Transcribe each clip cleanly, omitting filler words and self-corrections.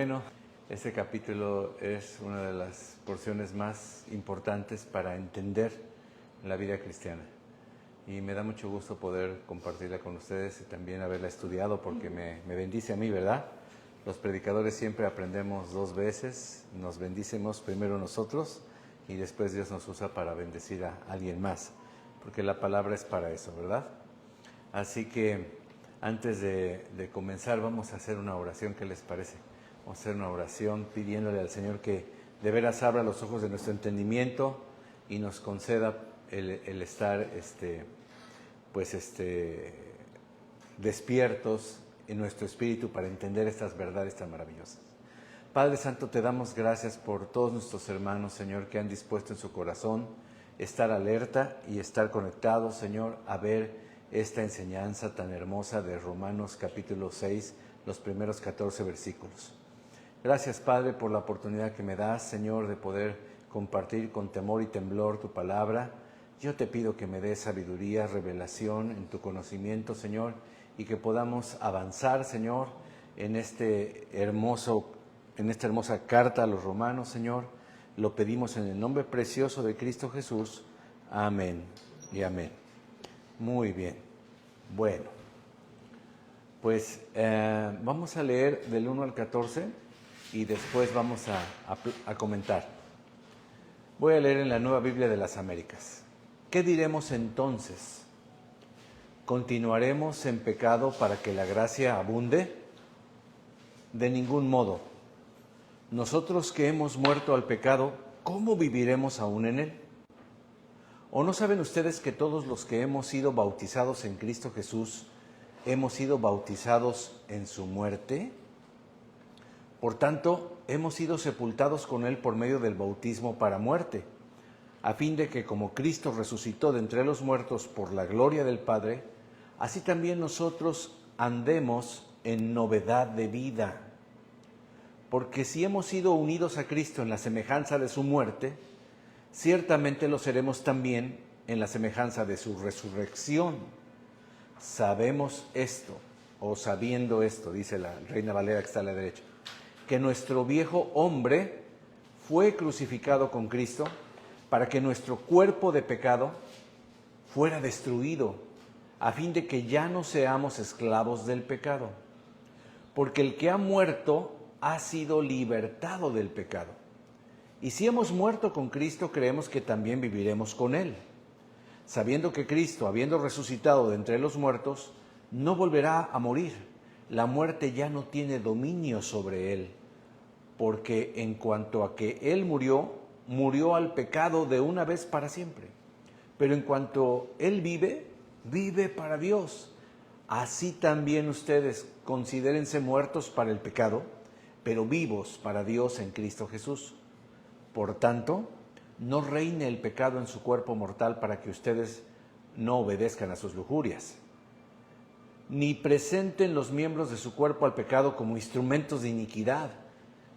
Bueno, este capítulo es una de las porciones más importantes para entender la vida cristiana. Y me da mucho gusto poder compartirla con ustedes y también haberla estudiado porque me bendice a mí, ¿verdad? Los predicadores siempre aprendemos dos veces, nos bendicemos primero nosotros y después Dios nos usa para bendecir a alguien más, porque la palabra es para eso, ¿verdad? Así que antes de comenzar vamos a hacer una oración, ¿qué les parece? Vamos a hacer una oración pidiéndole al Señor que de veras abra los ojos de nuestro entendimiento y nos conceda el estar despiertos en nuestro espíritu para entender estas verdades tan maravillosas. Padre Santo, te damos gracias por todos nuestros hermanos, Señor, que han dispuesto en su corazón estar alerta y estar conectados, Señor, a ver esta enseñanza tan hermosa de Romanos capítulo 6, los primeros 14 versículos. Gracias, Padre, por la oportunidad que me das, Señor, de poder compartir con temor y temblor tu palabra. Yo te pido que me des sabiduría, revelación en tu conocimiento, Señor, y que podamos avanzar, Señor, en esta hermosa carta a los romanos, Señor. Lo pedimos en el nombre precioso de Cristo Jesús. Amén y amén. Muy bien. Bueno, pues vamos a leer del 1 al 14 y después vamos a comentar. Voy a leer en la Nueva Biblia de las Américas. ¿Qué diremos entonces? ¿Continuaremos en pecado para que la gracia abunde? De ningún modo. Nosotros que hemos muerto al pecado, ¿cómo viviremos aún en él? ¿O no saben ustedes que todos los que hemos sido bautizados en Cristo Jesús, hemos sido bautizados en su muerte? Por tanto, hemos sido sepultados con él por medio del bautismo para muerte, a fin de que como Cristo resucitó de entre los muertos por la gloria del Padre, así también nosotros andemos en novedad de vida. Porque si hemos sido unidos a Cristo en la semejanza de su muerte, ciertamente lo seremos también en la semejanza de su resurrección. Sabemos esto, o sabiendo esto, dice la Reina Valera que está a la derecha, que nuestro viejo hombre fue crucificado con Cristo para que nuestro cuerpo de pecado fuera destruido, a fin de que ya no seamos esclavos del pecado. Porque el que ha muerto ha sido libertado del pecado. Y si hemos muerto con Cristo, creemos que también viviremos con Él, sabiendo que Cristo, habiendo resucitado de entre los muertos, no volverá a morir. La muerte ya no tiene dominio sobre Él, porque en cuanto a que Él murió, murió al pecado de una vez para siempre. Pero en cuanto Él vive, vive para Dios. Así también ustedes considérense muertos para el pecado, pero vivos para Dios en Cristo Jesús. Por tanto, no reine el pecado en su cuerpo mortal para que ustedes no obedezcan a sus lujurias. Ni presenten los miembros de su cuerpo al pecado como instrumentos de iniquidad,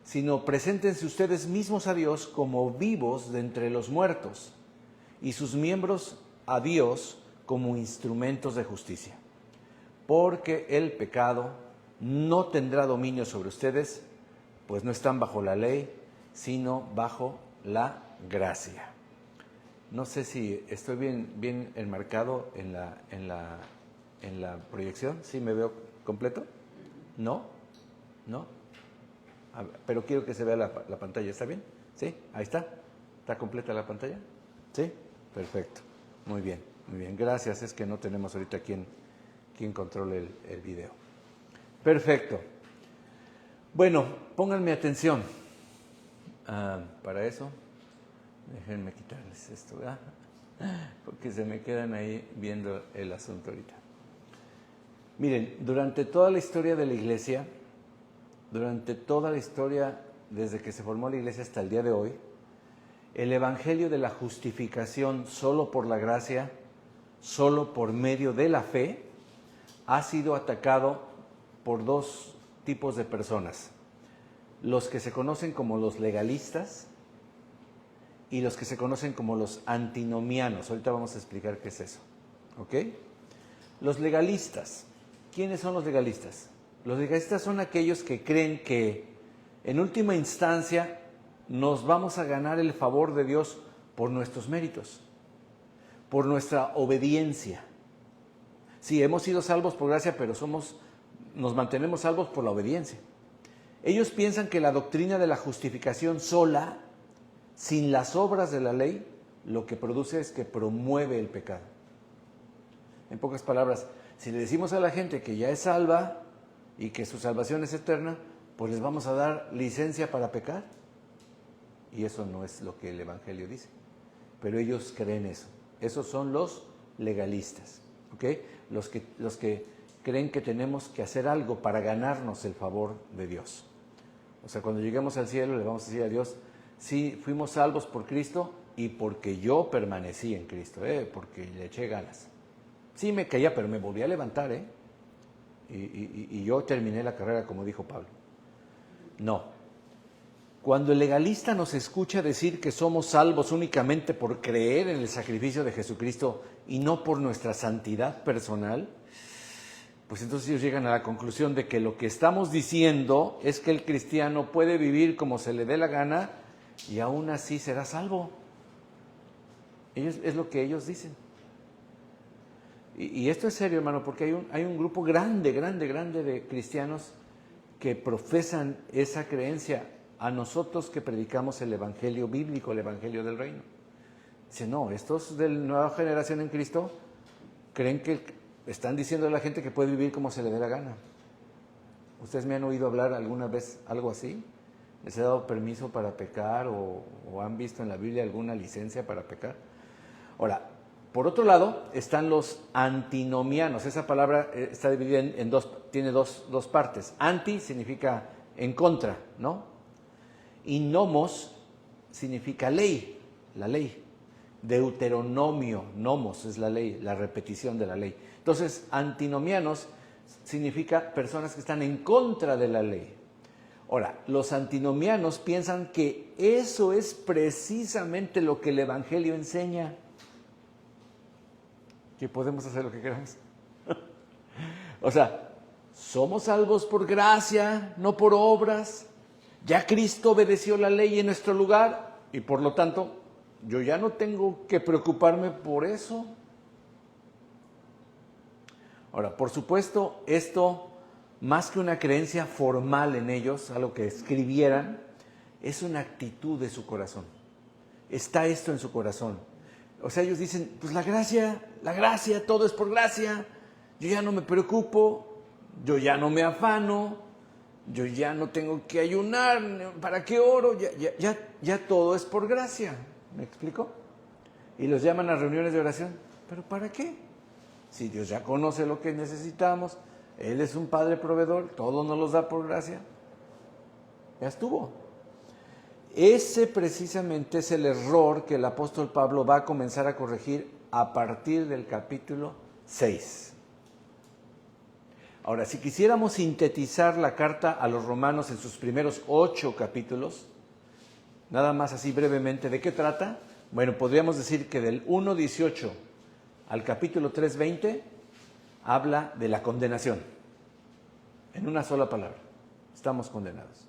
sino preséntense ustedes mismos a Dios como vivos de entre los muertos, y sus miembros a Dios como instrumentos de justicia. Porque el pecado no tendrá dominio sobre ustedes, pues no están bajo la ley, sino bajo la gracia. No sé si estoy bien enmarcado en la proyección. ¿Sí me veo completo? ¿No? ¿No? Pero quiero que se vea la pantalla. ¿Está bien? ¿Sí? Ahí está. ¿Está completa la pantalla? ¿Sí? Perfecto. Muy bien, muy bien. Gracias. Es que no tenemos ahorita quien controle el video. Perfecto. Bueno, pónganme atención. Para eso, déjenme quitarles esto, ¿verdad? Porque se me quedan ahí viendo el asunto ahorita. Miren, durante toda la historia de la iglesia, desde que se formó la iglesia hasta el día de hoy, el evangelio de la justificación solo por la gracia, solo por medio de la fe, ha sido atacado por dos tipos de personas. Los que se conocen como los legalistas y los que se conocen como los antinomianos. Ahorita vamos a explicar qué es eso. ¿Ok? Los legalistas. ¿Quiénes son los legalistas? Los legalistas son aquellos que creen que en última instancia nos vamos a ganar el favor de Dios por nuestros méritos, por nuestra obediencia. Sí, hemos sido salvos por gracia, pero nos mantenemos salvos por la obediencia. Ellos piensan que la doctrina de la justificación sola, sin las obras de la ley, lo que produce es que promueve el pecado. En pocas palabras, si le decimos a la gente que ya es salva y que su salvación es eterna, pues les vamos a dar licencia para pecar. Y eso no es lo que el Evangelio dice. Pero ellos creen eso. Esos son los legalistas, ¿ok? Los que creen que tenemos que hacer algo para ganarnos el favor de Dios. O sea, cuando lleguemos al cielo le vamos a decir a Dios, sí, fuimos salvos por Cristo y porque yo permanecí en Cristo, porque le eché ganas. Sí me caía, pero me volví a levantar, y yo terminé la carrera, como dijo Pablo. No. Cuando el legalista nos escucha decir que somos salvos únicamente por creer en el sacrificio de Jesucristo y no por nuestra santidad personal, pues entonces ellos llegan a la conclusión de que lo que estamos diciendo es que el cristiano puede vivir como se le dé la gana y aún así será salvo. Es lo que ellos dicen. Y esto es serio, hermano, porque hay un grupo grande de cristianos que profesan esa creencia a nosotros que predicamos el evangelio bíblico, el evangelio del reino. Dice, no, estos de la nueva generación en Cristo creen que están diciendo a la gente que puede vivir como se le dé la gana. ¿Ustedes me han oído hablar alguna vez algo así? ¿Les he dado permiso para pecar o han visto en la Biblia alguna licencia para pecar? Ahora, por otro lado, están los antinomianos. Esa palabra está dividida en dos, tiene dos partes. Anti significa en contra, ¿no? Y nomos significa ley, la ley. Deuteronomio, nomos es la ley, la repetición de la ley. Entonces, antinomianos significa personas que están en contra de la ley. Ahora, los antinomianos piensan que eso es precisamente lo que el Evangelio enseña. Que podemos hacer lo que queramos. O sea, somos salvos por gracia, no por obras. Ya Cristo obedeció la ley en nuestro lugar y por lo tanto yo ya no tengo que preocuparme por eso. Ahora, por supuesto, esto, más que una creencia formal en ellos, algo que escribieran, es una actitud de su corazón. Está esto en su corazón. O sea, ellos dicen, pues la gracia, todo es por gracia, yo ya no me preocupo, yo ya no me afano, yo ya no tengo que ayunar, ¿para qué oro? Ya todo es por gracia, ¿me explico? Y los llaman a reuniones de oración, ¿pero para qué? Si Dios ya conoce lo que necesitamos, Él es un Padre proveedor, todo nos los da por gracia, ya estuvo. Ese precisamente es el error que el apóstol Pablo va a comenzar a corregir a partir del capítulo 6. Ahora, si quisiéramos sintetizar la carta a los romanos en sus primeros 8 capítulos, nada más así brevemente, ¿de qué trata? Bueno, podríamos decir que del 1:18 al capítulo 3:20 habla de la condenación. En una sola palabra, estamos condenados.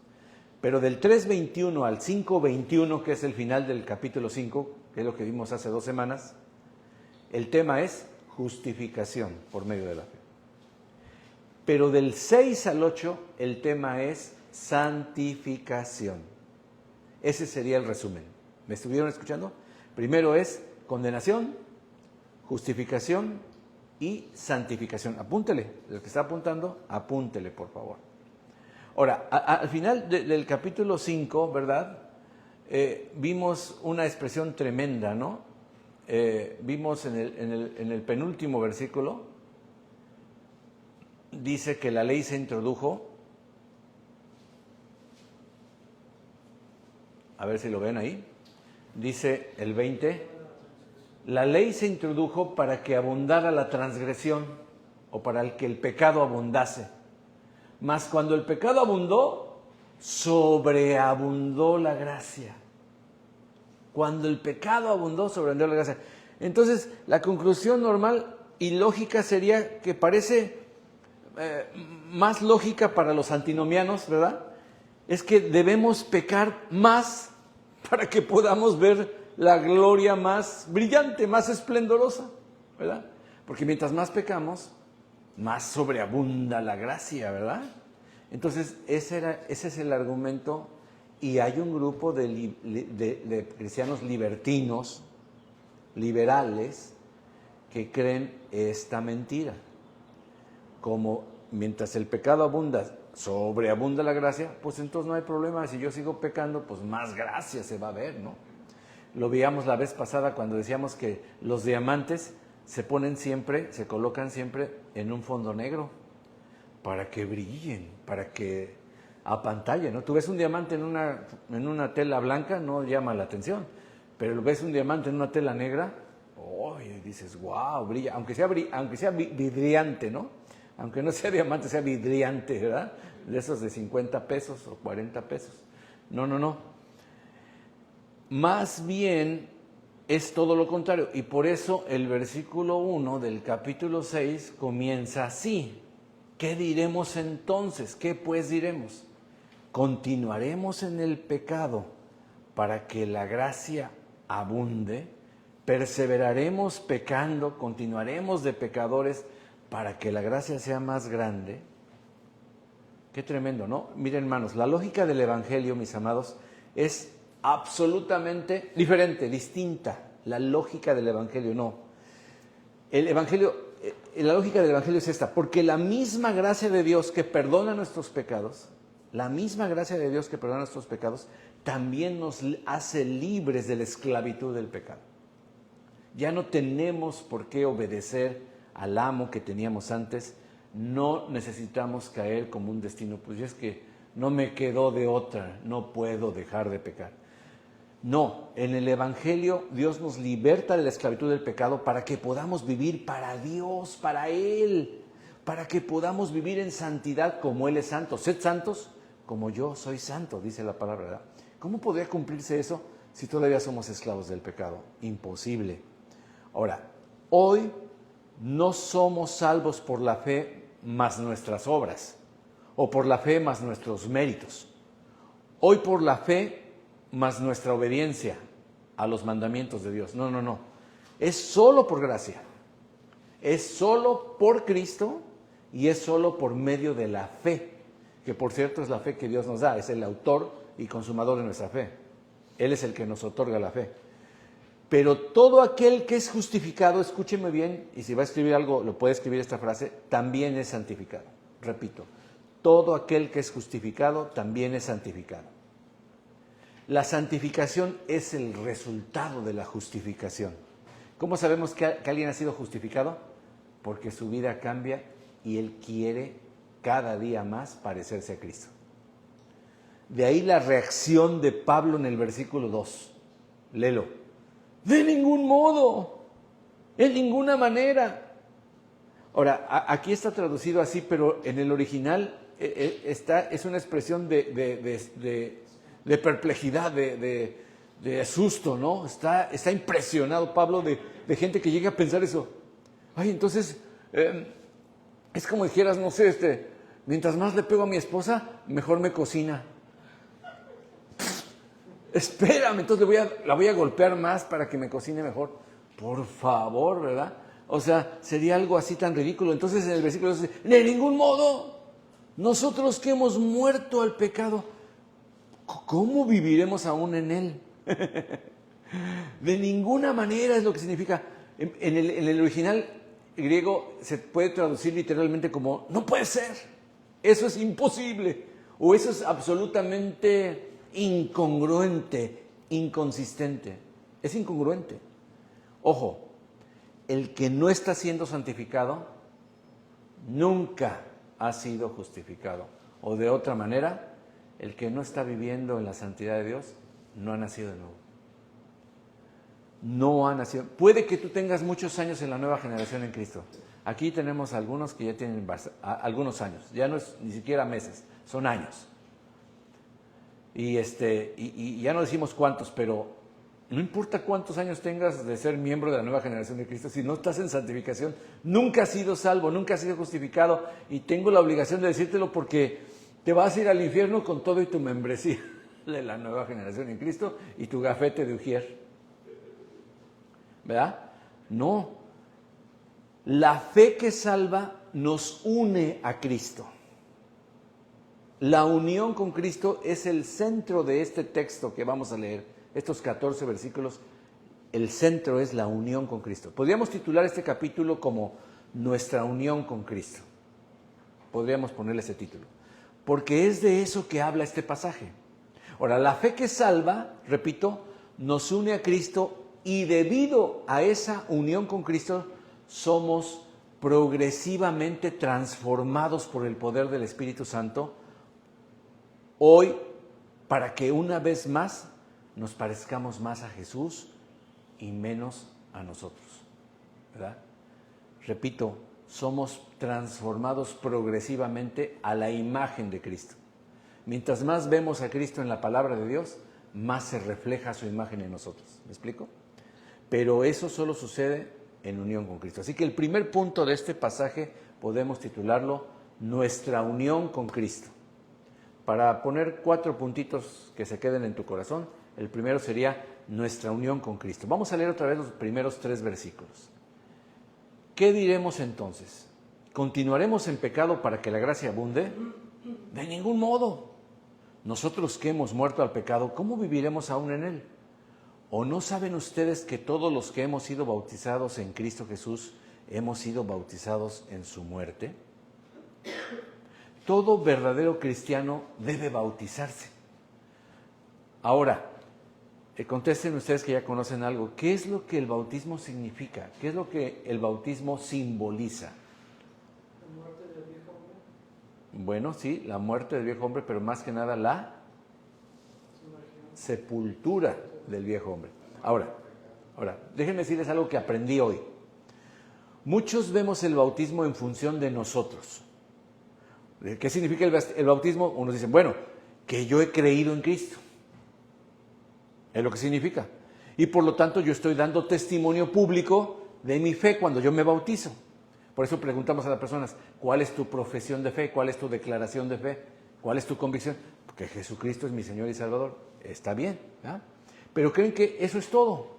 Pero del 3:21 al 5:21, que es el final del capítulo 5, que es lo que vimos hace 2 semanas, el tema es justificación por medio de la fe. Pero del 6 al 8, el tema es santificación. Ese sería el resumen. ¿Me estuvieron escuchando? Primero es condenación, justificación y santificación. Apúntele, el que está apuntando, apúntele, por favor. Ahora, al final del capítulo 5, ¿verdad? Vimos una expresión tremenda, ¿no? Vimos en el penúltimo versículo, dice que la ley se introdujo, a ver si lo ven ahí, dice el 20, la ley se introdujo para que abundara la transgresión o para que el pecado abundase. Mas cuando el pecado abundó, sobreabundó la gracia. Cuando el pecado abundó, sobreabundó la gracia. Entonces, la conclusión normal y lógica sería que parece más lógica para los antinomianos, ¿verdad? es que debemos pecar más para que podamos ver la gloria más brillante, más esplendorosa, ¿verdad? Porque mientras más pecamos, más sobreabunda la gracia, ¿verdad? Entonces, ese es el argumento, y hay un grupo de cristianos libertinos, liberales, que creen esta mentira. Como mientras el pecado abunda, sobreabunda la gracia, pues entonces no hay problema. Si yo sigo pecando, pues más gracia se va a ver, ¿no? Lo veíamos la vez pasada cuando decíamos que los diamantes se colocan siempre en un fondo negro para que brillen, para que apantallen, ¿no? Tú ves un diamante en una tela blanca, no llama la atención, pero ves un diamante en una tela negra, oh, y dices, wow, brilla, aunque sea vidriante, ¿no? Aunque no sea diamante, sea vidriante, ¿verdad? De esos de 50 pesos o 40 pesos. No. Más bien es todo lo contrario. Y por eso el versículo 1 del capítulo 6 comienza así. ¿Qué diremos entonces? ¿Qué pues diremos? ¿Continuaremos en el pecado para que la gracia abunde? ¿Perseveraremos pecando? ¿Continuaremos de pecadores para que la gracia sea más grande? Qué tremendo, ¿no? Miren, hermanos, la lógica del Evangelio, mis amados, es absolutamente diferente, distinta. La lógica del Evangelio, no. La lógica del Evangelio es esta, porque la misma gracia de Dios que perdona nuestros pecados, también nos hace libres de la esclavitud del pecado. Ya no tenemos por qué obedecer al amo que teníamos antes, no necesitamos caer como un destino, pues es que no me quedó de otra, no puedo dejar de pecar. No, en el Evangelio Dios nos liberta de la esclavitud del pecado para que podamos vivir para Dios, para Él, para que podamos vivir en santidad como Él es santo. Sed santos como yo soy santo, dice la palabra, ¿verdad? ¿Cómo podría cumplirse eso si todavía somos esclavos del pecado? Imposible. Ahora, hoy no somos salvos por la fe más nuestras obras, o por la fe más nuestros méritos. Hoy por la fe más nuestra obediencia a los mandamientos de Dios. No. Es solo por gracia. Es solo por Cristo y es solo por medio de la fe, que por cierto es la fe que Dios nos da, es el autor y consumador de nuestra fe. Él es el que nos otorga la fe. Pero todo aquel que es justificado, escúcheme bien, y si va a escribir algo, lo puede escribir esta frase, también es santificado. Repito, todo aquel que es justificado también es santificado. La santificación es el resultado de la justificación. ¿Cómo sabemos que alguien ha sido justificado? Porque su vida cambia y él quiere cada día más parecerse a Cristo. De ahí la reacción de Pablo en el versículo 2. Léelo. De ningún modo, en ninguna manera. Ahora, aquí está traducido así, pero en el original es una expresión de perplejidad, de susto, ¿no? Está impresionado Pablo de gente que llega a pensar eso. Ay, entonces, es como dijeras, no sé, mientras más le pego a mi esposa, mejor me cocina. Espérame, entonces la voy a golpear más para que me cocine mejor. Por favor, ¿verdad? O sea, sería algo así tan ridículo. Entonces en el versículo dice, de ningún modo, nosotros que hemos muerto al pecado, ¿cómo viviremos aún en él? De ninguna manera es lo que significa. En el original griego se puede traducir literalmente como, no puede ser, eso es imposible, o eso es absolutamente incongruente, inconsistente. Es incongruente. Ojo, el que no está siendo santificado nunca ha sido justificado. O de otra manera, el que no está viviendo en la santidad de Dios no ha nacido de nuevo. No ha nacido. Puede que tú tengas muchos años en la nueva generación en Cristo. Aquí tenemos algunos que ya tienen algunos años. Ya no es ni siquiera meses, son años. Y ya no decimos cuántos, pero no importa cuántos años tengas de ser miembro de la nueva generación de Cristo, si no estás en santificación, nunca has sido salvo, nunca has sido justificado. Y tengo la obligación de decírtelo porque te vas a ir al infierno con todo y tu membresía de la nueva generación en Cristo y tu gafete de ujier. ¿Verdad? No. La fe que salva nos une a Cristo. La unión con Cristo es el centro de este texto que vamos a leer, estos 14 versículos. El centro es la unión con Cristo. Podríamos titular este capítulo como Nuestra unión con Cristo. Podríamos ponerle ese título, porque es de eso que habla este pasaje. Ahora, la fe que salva, repito, nos une a Cristo y debido a esa unión con Cristo somos progresivamente transformados por el poder del Espíritu Santo hoy para que una vez más nos parezcamos más a Jesús y menos a nosotros, ¿verdad? Repito, somos transformados progresivamente a la imagen de Cristo. Mientras más vemos a Cristo en la palabra de Dios, más se refleja su imagen en nosotros. ¿Me explico? Pero eso solo sucede en unión con Cristo. Así que el primer punto de este pasaje podemos titularlo Nuestra unión con Cristo. Para poner 4 puntitos que se queden en tu corazón, el primero sería nuestra unión con Cristo. Vamos a leer otra vez los primeros 3 versículos. ¿Qué diremos entonces? ¿Continuaremos en pecado para que la gracia abunde? De ningún modo. Nosotros que hemos muerto al pecado, ¿cómo viviremos aún en él? ¿O no saben ustedes que todos los que hemos sido bautizados en Cristo Jesús hemos sido bautizados en su muerte? Todo verdadero cristiano debe bautizarse. Ahora, contesten ustedes que ya conocen algo. ¿Qué es lo que el bautismo significa? ¿Qué es lo que el bautismo simboliza? La muerte del viejo hombre. Bueno, sí, la muerte del viejo hombre, pero más que nada la sepultura del viejo hombre. Ahora, déjenme decirles algo que aprendí hoy. Muchos vemos el bautismo en función de nosotros. ¿Qué significa el bautismo? Unos dicen, bueno, que yo he creído en Cristo. Es lo que significa. Y por lo tanto yo estoy dando testimonio público de mi fe cuando yo me bautizo. Por eso preguntamos a las personas, ¿cuál es tu profesión de fe? ¿Cuál es tu declaración de fe? ¿Cuál es tu convicción? Porque Jesucristo es mi Señor y Salvador. Está bien, ¿verdad? Pero creen que eso es todo.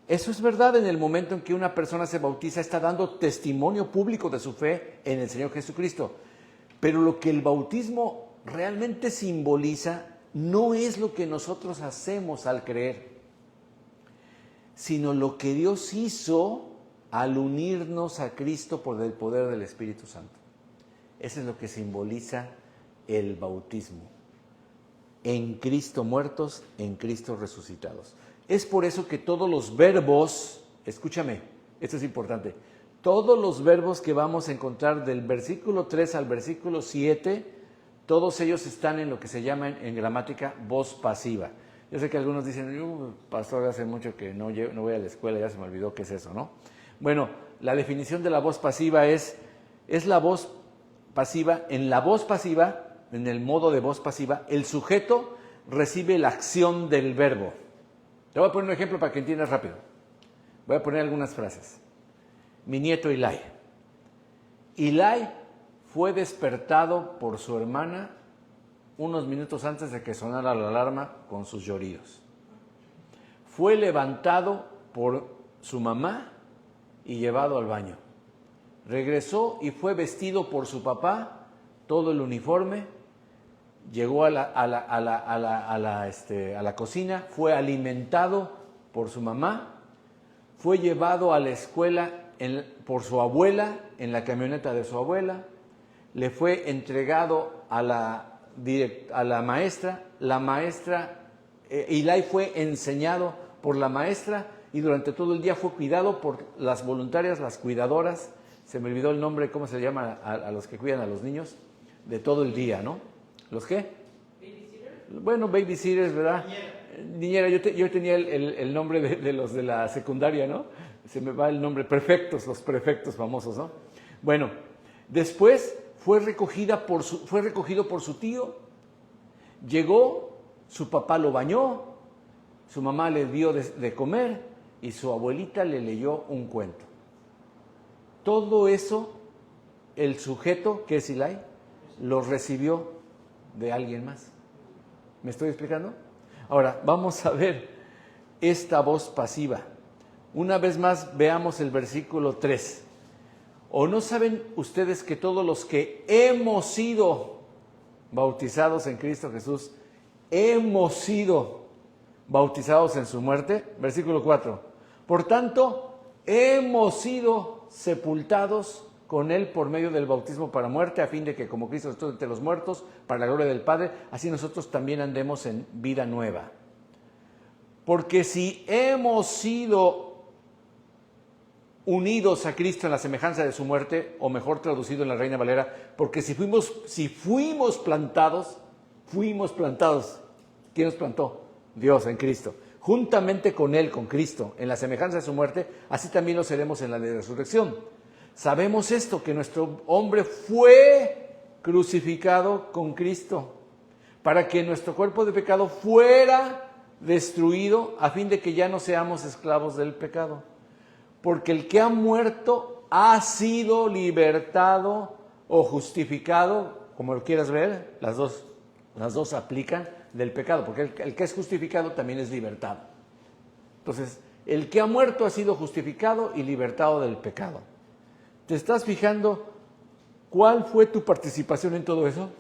Eso es verdad en el momento en que una persona se bautiza, está dando testimonio público de su fe en el Señor Jesucristo. Pero lo que el bautismo realmente simboliza no es lo que nosotros hacemos al creer, sino lo que Dios hizo al unirnos a Cristo por el poder del Espíritu Santo. Eso es lo que simboliza el bautismo. En Cristo muertos, en Cristo resucitados. Es por eso que todos los verbos, escúchame, esto es importante, todos los verbos que vamos a encontrar del versículo 3 al versículo 7, todos ellos están en lo que se llama en gramática voz pasiva. Yo sé que algunos dicen, yo, pastor, hace mucho que no voy a la escuela, ya se me olvidó qué es eso, ¿no? Bueno, la definición de la voz pasiva es la voz pasiva. En la voz pasiva, en el modo de voz pasiva, el sujeto recibe la acción del verbo. Te voy a poner un ejemplo para que entiendas rápido. Voy a poner algunas frases. Mi nieto Eli. Eli fue despertado por su hermana unos minutos antes de que sonara la alarma con sus lloridos. Fue levantado por su mamá y llevado al baño. Regresó y fue vestido por su papá, todo el uniforme. Llegó a la cocina, fue alimentado por su mamá, fue llevado a la escuela por su abuela, en la camioneta de su abuela, le fue entregado a la maestra, Eli fue enseñado por la maestra y durante todo el día fue cuidado por las voluntarias, las cuidadoras, se me olvidó el nombre, ¿cómo se llama a los que cuidan a los niños? De todo el día, ¿no? ¿Los qué? ¿Babysitters? Bueno, babysitters, ¿verdad? Niñera, yo tenía el nombre de los de la secundaria, ¿no? Se me va el nombre, prefectos, los prefectos famosos, ¿no? Bueno, después fue recogido por su tío, llegó, su papá lo bañó, su mamá le dio de comer y su abuelita le leyó un cuento. Todo eso, el sujeto, que es Eli, lo recibió de alguien más. ¿Me estoy explicando? Ahora, vamos a ver esta voz pasiva. Una vez más, veamos el versículo 3. ¿O no saben ustedes que todos los que hemos sido bautizados en Cristo Jesús, hemos sido bautizados en su muerte? Versículo 4. Por tanto, hemos sido sepultados con Él por medio del bautismo para muerte, a fin de que como Cristo estuvo entre los muertos, para la gloria del Padre, así nosotros también andemos en vida nueva. Porque si hemos sido unidos a Cristo en la semejanza de su muerte, o mejor traducido en la Reina Valera, porque si fuimos plantados, ¿quién nos plantó? Dios en Cristo. Juntamente con Él, con Cristo, en la semejanza de su muerte, así también lo seremos en la de resurrección. Sabemos esto, que nuestro hombre fue crucificado con Cristo, para que nuestro cuerpo de pecado fuera destruido, a fin de que ya no seamos esclavos del pecado. Porque el que ha muerto ha sido libertado o justificado, como lo quieras ver, las dos aplican, del pecado, porque el que es justificado también es libertado. Entonces, el que ha muerto ha sido justificado y libertado del pecado. ¿Te estás fijando cuál fue tu participación en todo eso?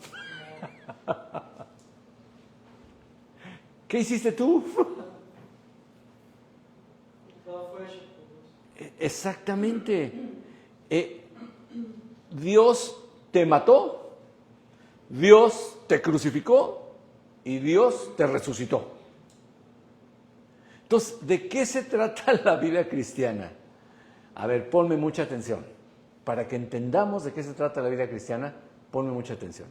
¿Qué hiciste tú? Exactamente. Dios te mató, Dios te crucificó y Dios te resucitó. Entonces, ¿de qué se trata la vida cristiana? A ver, ponme mucha atención. Para que entendamos de qué se trata la vida cristiana, ponme mucha atención.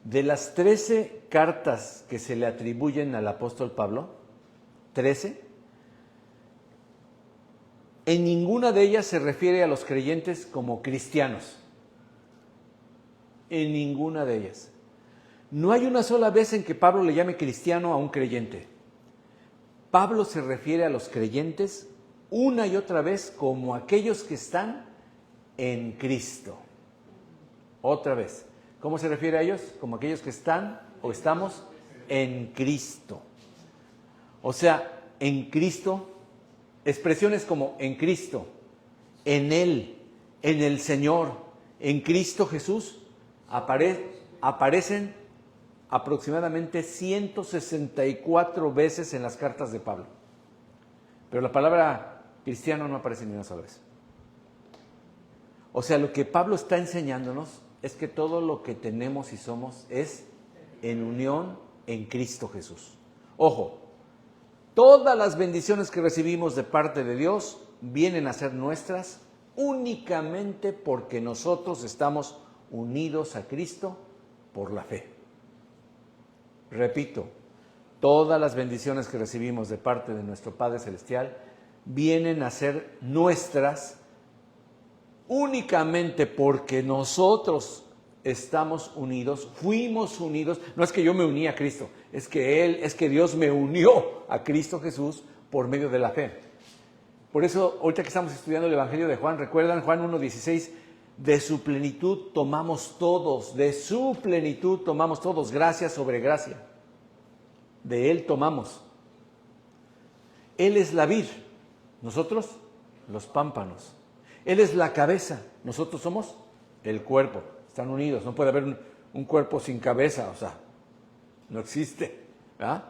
De las 13 cartas que se le atribuyen al apóstol Pablo, 13, en ninguna de ellas se refiere a los creyentes como cristianos. En ninguna de ellas. No hay una sola vez en que Pablo le llame cristiano a un creyente. Pablo se refiere a los creyentes una y otra vez como aquellos que están en Cristo. Otra vez. ¿Cómo se refiere a ellos? Como aquellos que están o estamos en Cristo. O sea, en Cristo, expresiones como en Cristo, en Él, en el Señor, en Cristo Jesús, aparecen aproximadamente 164 veces en las cartas de Pablo. Pero la palabra cristiano no aparece ni una sola vez. O sea, lo que Pablo está enseñándonos es que todo lo que tenemos y somos es en unión en Cristo Jesús. Ojo, todas las bendiciones que recibimos de parte de Dios vienen a ser nuestras únicamente porque nosotros estamos unidos a Cristo por la fe. Repito, todas las bendiciones que recibimos de parte de nuestro Padre Celestial vienen a ser nuestras únicamente porque nosotros estamos unidos, fuimos unidos. No es que yo me uní a Cristo, es que Dios me unió a Cristo Jesús por medio de la fe. Por eso, ahorita que estamos estudiando el Evangelio de Juan, ¿recuerdan Juan 1:16? De su plenitud tomamos todos, gracia sobre gracia. De Él tomamos. Él es la vid, nosotros los pámpanos. Él es la cabeza, nosotros somos el cuerpo. Están unidos, no puede haber un cuerpo sin cabeza, o sea, no existe, ¿verdad?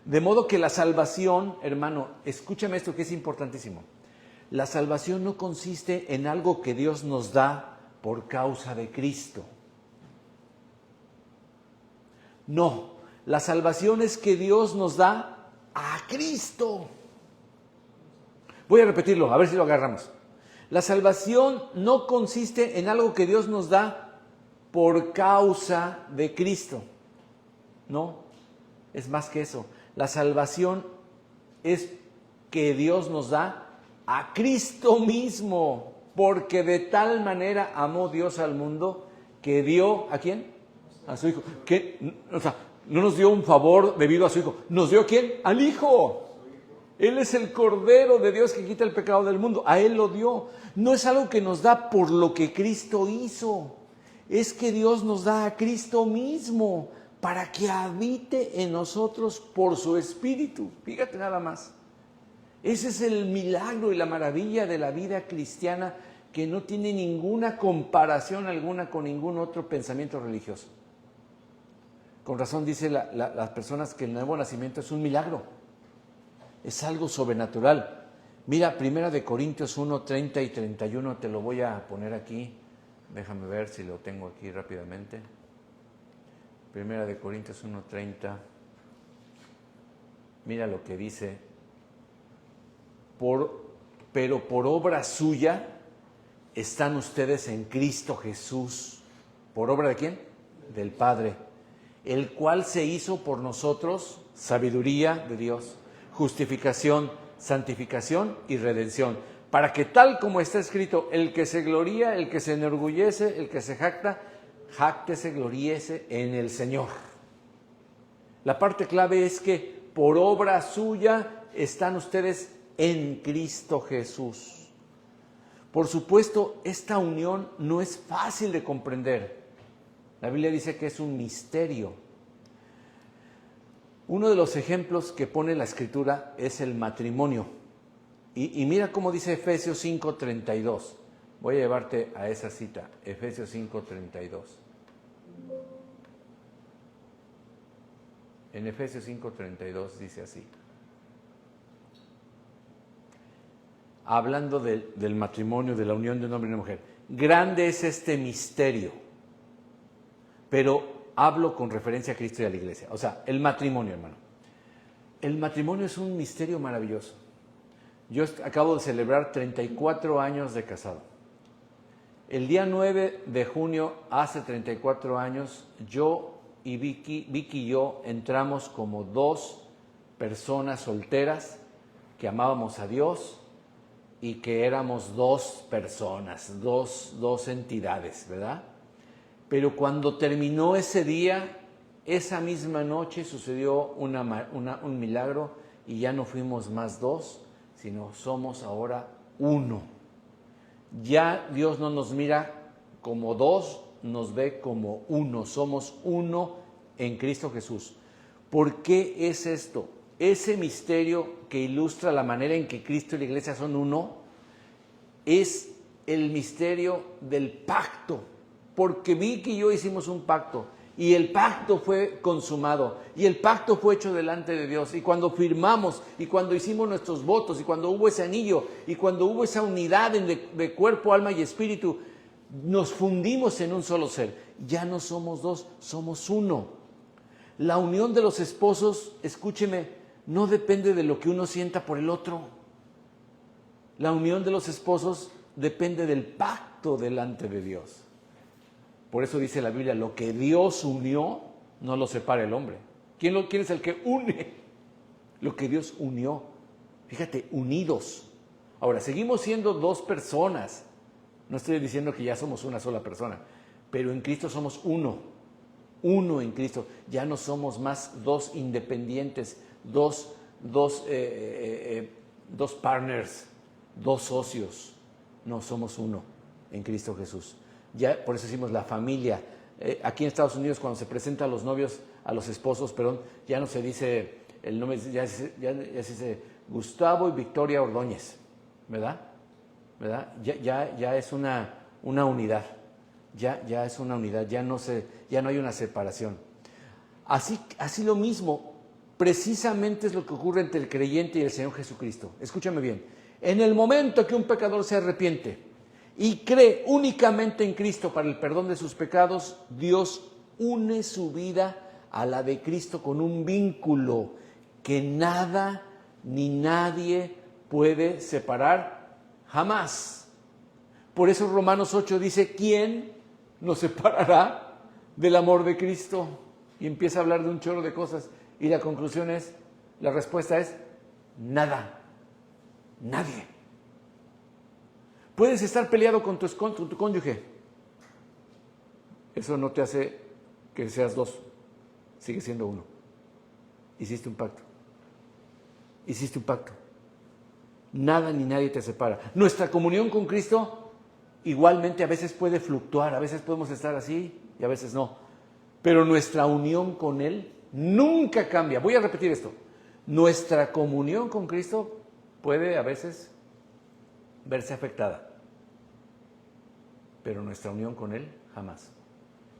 De modo que la salvación, hermano, escúchame esto que es importantísimo. La salvación no consiste en algo que Dios nos da por causa de Cristo. No, la salvación es que Dios nos da a Cristo. Voy a repetirlo, a ver si lo agarramos. La salvación no consiste en algo que Dios nos da por causa de Cristo. No, es más que eso. La salvación es que Dios nos da a Cristo mismo, porque de tal manera amó Dios al mundo que dio, ¿a quién? A su Hijo. O sea, no nos dio un favor debido a su Hijo. ¿Nos dio a quién? Al Hijo. Él es el Cordero de Dios que quita el pecado del mundo. A Él lo dio. No es algo que nos da por lo que Cristo hizo. Es que Dios nos da a Cristo mismo para que habite en nosotros por su Espíritu. Fíjate nada más. Ese es el milagro y la maravilla de la vida cristiana, que no tiene ninguna comparación alguna con ningún otro pensamiento religioso. Con razón dice las personas que el nuevo nacimiento es un milagro, es algo sobrenatural. Mira, 1 Corintios 1, 30 y 31, te lo voy a poner aquí. Déjame ver si lo tengo aquí rápidamente. 1 Corintios 1, 30. Mira lo que dice. Pero por obra suya están ustedes en Cristo Jesús. ¿Por obra de quién? Del Padre, el cual se hizo por nosotros sabiduría de Dios, justificación, santificación y redención, para que tal como está escrito, el que se gloría, el que se enorgullece, el que se jacta, jáctese, gloríese en el Señor. La parte clave es que por obra suya están ustedes en Cristo Jesús. Por supuesto, esta unión no es fácil de comprender. La Biblia dice que es un misterio. Uno de los ejemplos que pone la Escritura es el matrimonio. Y mira cómo dice Efesios 5:32. Voy a llevarte a esa cita, Efesios 5:32. En Efesios 5:32 dice así. Hablando del matrimonio, de la unión de un hombre y una mujer. Grande es este misterio, pero hablo con referencia a Cristo y a la iglesia. O sea, el matrimonio, hermano. El matrimonio es un misterio maravilloso. Yo acabo de celebrar 34 años de casado. El día 9 de junio, hace 34 años, yo y Vicky y yo entramos como dos personas solteras que amábamos a Dios y que éramos dos personas, dos entidades, ¿verdad? Pero cuando terminó ese día, esa misma noche sucedió un milagro y ya no fuimos más dos, sino somos ahora uno. Ya Dios no nos mira como dos, nos ve como uno. Somos uno en Cristo Jesús. ¿Por qué es esto? Ese misterio que ilustra la manera en que Cristo y la iglesia son uno es el misterio del pacto. Porque Vicky y yo hicimos un pacto y el pacto fue consumado y el pacto fue hecho delante de Dios, y cuando firmamos y cuando hicimos nuestros votos y cuando hubo ese anillo y cuando hubo esa unidad de cuerpo, alma y espíritu, nos fundimos en un solo ser. Ya no somos dos, somos uno. La unión de los esposos, escúcheme, no depende de lo que uno sienta por el otro. La unión de los esposos depende del pacto delante de Dios. Por eso dice la Biblia, lo que Dios unió, no lo separa el hombre. ¿Quién es el que une? Lo que Dios unió. Fíjate, unidos. Ahora, seguimos siendo dos personas. No estoy diciendo que ya somos una sola persona, pero en Cristo somos uno. Uno en Cristo. Ya no somos más dos independientes, dos partners, dos socios. No, somos uno en Cristo Jesús. Ya, por eso decimos la familia. Aquí en Estados Unidos, cuando se presenta a los novios, a los esposos, perdón, ya no se dice el nombre, ya se dice Gustavo y Victoria Ordóñez, ¿verdad? Ya es una unidad. Ya es una unidad, ya no hay una separación. Así lo mismo, precisamente es lo que ocurre entre el creyente y el Señor Jesucristo. Escúchame bien. En el momento que un pecador se arrepiente y cree únicamente en Cristo para el perdón de sus pecados, Dios une su vida a la de Cristo con un vínculo que nada ni nadie puede separar jamás. Por eso Romanos 8 dice, ¿quién nos separará del amor de Cristo? Y empieza a hablar de un chorro de cosas. Y la conclusión es, la respuesta es, nada, nadie. Puedes estar peleado con tu cónyuge. Eso no te hace que seas dos. Sigue siendo uno. Hiciste un pacto. Nada ni nadie te separa. Nuestra comunión con Cristo igualmente a veces puede fluctuar, a veces podemos estar así y a veces no. Pero nuestra unión con Él nunca cambia. Voy a repetir esto. Nuestra comunión con Cristo puede a veces verse afectada, pero nuestra unión con Él jamás.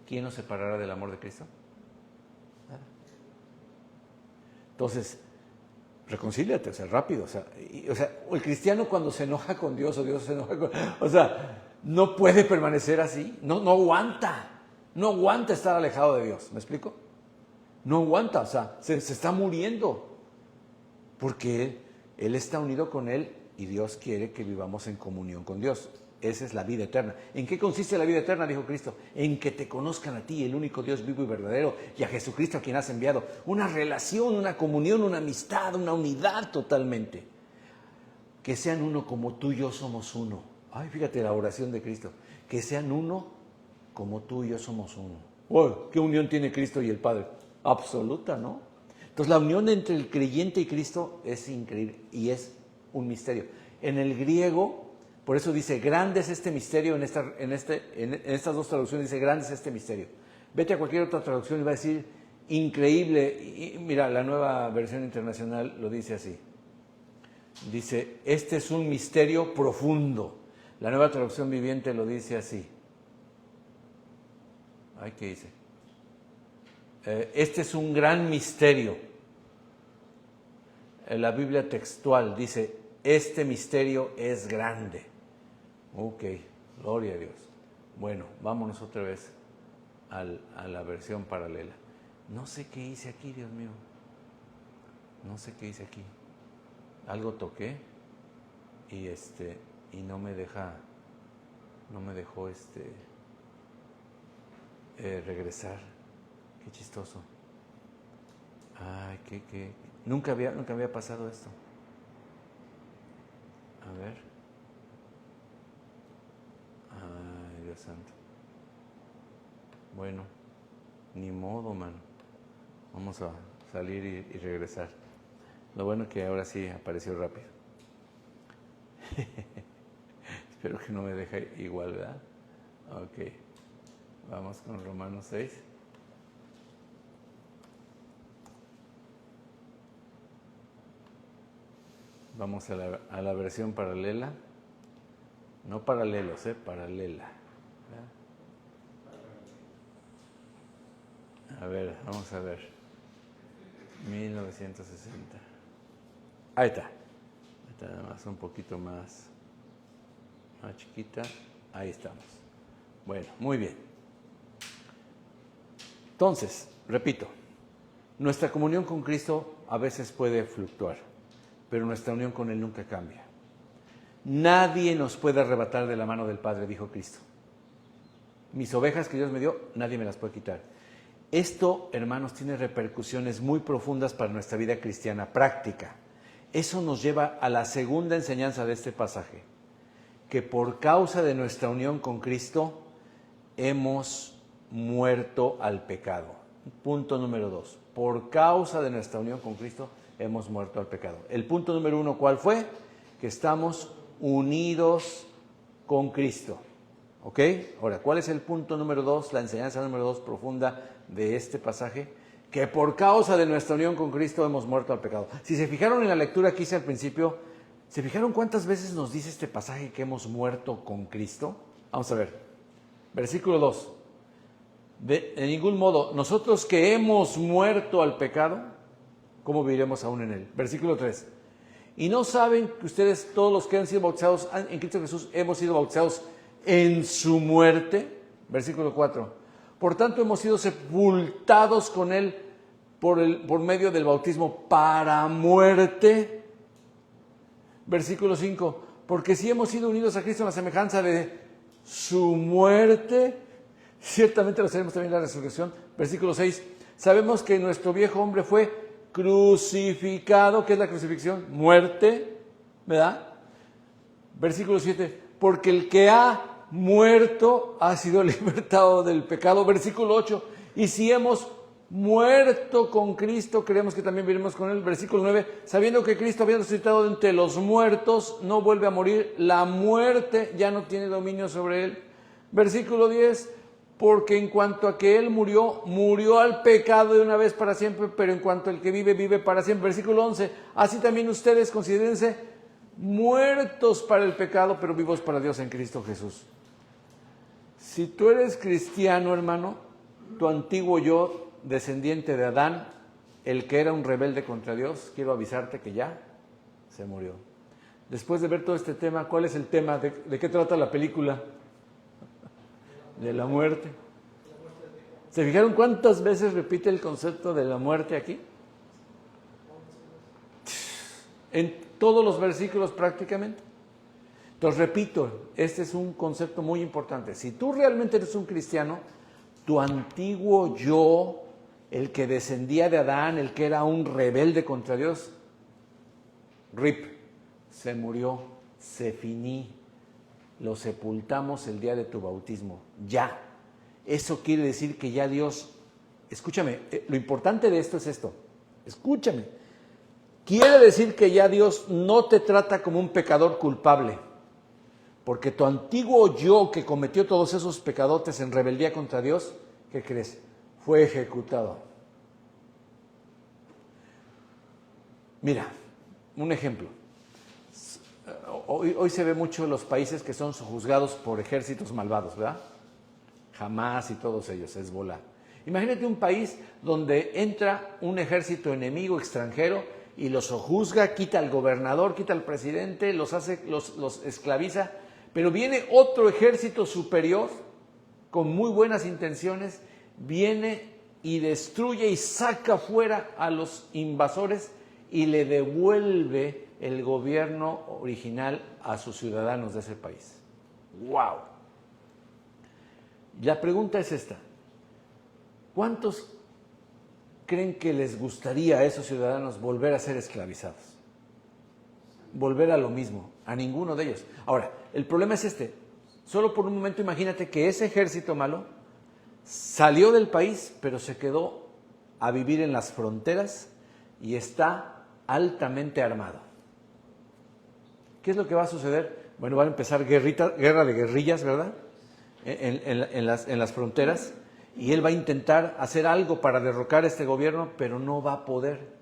¿Quién nos separará del amor de Cristo? Nada. Entonces, reconcíliate, rápido. El cristiano cuando se enoja con Dios o Dios se enoja con... no puede permanecer así, no aguanta estar alejado de Dios, ¿me explico? No aguanta, se está muriendo, porque Él está unido con Él y Dios quiere que vivamos en comunión con Dios. Esa es la vida eterna. ¿En qué consiste la vida eterna? Dijo Cristo. En que te conozcan a ti, el único Dios vivo y verdadero, y a Jesucristo a quien has enviado. Una relación, una comunión, una amistad, una unidad totalmente. Que sean uno como tú y yo somos uno. Ay, fíjate la oración de Cristo. Que sean uno como tú y yo somos uno. Oh, ¿qué unión tiene Cristo y el Padre? Absoluta, ¿no? Entonces la unión entre el creyente y Cristo es increíble y es un misterio. En el griego, por eso dice, grande es este misterio, en estas dos traducciones dice, grande es este misterio. Vete a cualquier otra traducción y va a decir, increíble. Y mira, la Nueva Versión Internacional lo dice así. Dice, este es un misterio profundo. La Nueva Traducción Viviente lo dice así. Ay, ¿qué dice? Este es un gran misterio. La Biblia textual dice, este misterio es grande. Ok, gloria a Dios. Bueno, vámonos otra vez a la versión paralela. No sé qué hice aquí, Dios mío. No sé qué hice aquí. Algo toqué y no me dejó regresar. Qué chistoso. Ay, nunca había pasado esto. A ver. Ay, Dios santo. Bueno, ni modo, mano. Vamos a salir y regresar. Lo bueno que ahora sí apareció rápido. Espero que no me deje igual, ¿verdad? Ok. Vamos con Romanos 6. Vamos a la versión paralela. No paralelos, paralela. ¿Verdad? A ver, vamos a ver. 1960. Ahí está. Nada más un poquito más chiquita. Ahí estamos. Bueno, muy bien. Entonces, repito, nuestra comunión con Cristo a veces puede fluctuar, pero nuestra unión con Él nunca cambia. Nadie nos puede arrebatar de la mano del Padre, dijo Cristo. Mis ovejas que Dios me dio, nadie me las puede quitar. Esto, hermanos, tiene repercusiones muy profundas para nuestra vida cristiana práctica. Eso nos lleva a la segunda enseñanza de este pasaje, que por causa de nuestra unión con Cristo hemos muerto al pecado. Punto número 2. Por causa de nuestra unión con Cristo hemos muerto al pecado. El punto número 1, ¿cuál fue? Que estamos unidos con Cristo. ¿Ok? Ahora, ¿cuál es el punto número 2, la enseñanza número 2 profunda de este pasaje? Que por causa de nuestra unión con Cristo hemos muerto al pecado. Si se fijaron en la lectura que hice al principio, ¿se fijaron cuántas veces nos dice este pasaje que hemos muerto con Cristo? Vamos a ver. Versículo 2. De ningún modo, nosotros que hemos muerto al pecado, ¿cómo viviremos aún en él? Versículo 3. Y no saben que ustedes, todos los que han sido bautizados en Cristo Jesús, hemos sido bautizados en su muerte. Versículo 4. Por tanto, hemos sido sepultados con él por medio del bautismo para muerte. Versículo 5. Porque si hemos sido unidos a Cristo en la semejanza de su muerte, ciertamente lo seremos también en la resurrección. Versículo 6. Sabemos que nuestro viejo hombre fue crucificado. ¿Qué es la crucifixión? Muerte, ¿verdad? Versículo 7. Porque el que ha muerto ha sido libertado del pecado. Versículo 8. Y si hemos muerto con Cristo, creemos que también viviremos con Él. Versículo 9, sabiendo que Cristo, habiendo resucitado de entre los muertos, no vuelve a morir, la muerte ya no tiene dominio sobre Él. Versículo 10, porque en cuanto a que Él murió, murió al pecado de una vez para siempre, pero en cuanto al que vive, vive para siempre. Versículo 11, así también ustedes considérense muertos para el pecado, pero vivos para Dios en Cristo Jesús. Si tú eres cristiano, hermano, tu antiguo yo, descendiente de Adán, el que era un rebelde contra Dios, quiero avisarte que ya se murió. Después de ver todo este tema, ¿cuál es el tema? ¿De qué trata la película? De la muerte. ¿Se fijaron cuántas veces repite el concepto de la muerte aquí? En todos los versículos prácticamente. Entonces repito, este es un concepto muy importante. Si tú realmente eres un cristiano, tu antiguo yo, el que descendía de Adán, el que era un rebelde contra Dios, RIP, se murió, se finí, lo sepultamos el día de tu bautismo, ya. Eso quiere decir que ya Dios, escúchame, lo importante de esto es esto, escúchame, quiere decir que ya Dios no te trata como un pecador culpable, porque tu antiguo yo que cometió todos esos pecadotes en rebeldía contra Dios, ¿qué crees? Fue ejecutado. Mira, un ejemplo. Hoy se ve mucho en los países que son sojuzgados por ejércitos malvados, ¿verdad? Hamas y todos ellos, Hezbollah. Imagínate un país donde entra un ejército enemigo extranjero y los sojuzga, quita al gobernador, quita al presidente, los esclaviza, pero viene otro ejército superior con muy buenas intenciones, viene y destruye y saca fuera a los invasores y le devuelve el gobierno original a sus ciudadanos de ese país. ¡Wow! La pregunta es esta: ¿cuántos creen que les gustaría a esos ciudadanos volver a ser esclavizados? Volver a lo mismo, a ninguno de ellos. Ahora, el problema es este: solo por un momento imagínate que ese ejército malo salió del país, pero se quedó a vivir en las fronteras y está altamente armado. ¿Qué es lo que va a suceder? Bueno, va a empezar guerra de guerrillas, ¿verdad? En las fronteras, y él va a intentar hacer algo para derrocar a este gobierno, pero no va a poder.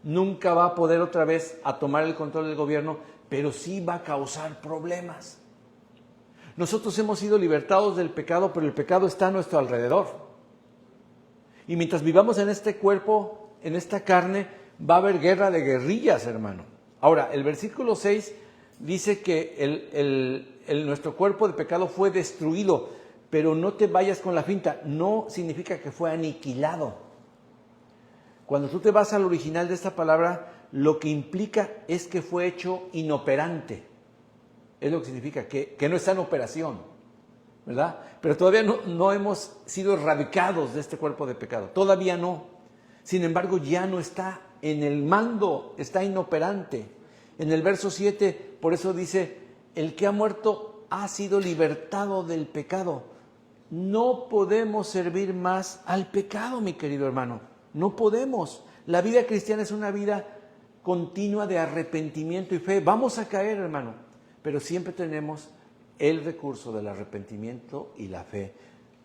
Nunca va a poder otra vez a tomar el control del gobierno, pero sí va a causar problemas. Nosotros hemos sido libertados del pecado, pero el pecado está a nuestro alrededor. Y mientras vivamos en este cuerpo, en esta carne, va a haber guerra de guerrillas, hermano. Ahora, el versículo 6 dice que nuestro cuerpo de pecado fue destruido, pero no te vayas con la finta, no significa que fue aniquilado. Cuando tú te vas al original de esta palabra, lo que implica es que fue hecho inoperante. Es lo que significa, que no está en operación, ¿verdad? Pero todavía no hemos sido erradicados de este cuerpo de pecado, todavía no. Sin embargo, ya no está en el mando, está inoperante. En el verso 7, por eso dice, el que ha muerto ha sido libertado del pecado. No podemos servir más al pecado, mi querido hermano, no podemos. La vida cristiana es una vida continua de arrepentimiento y fe. Vamos a caer, hermano, pero siempre tenemos el recurso del arrepentimiento y la fe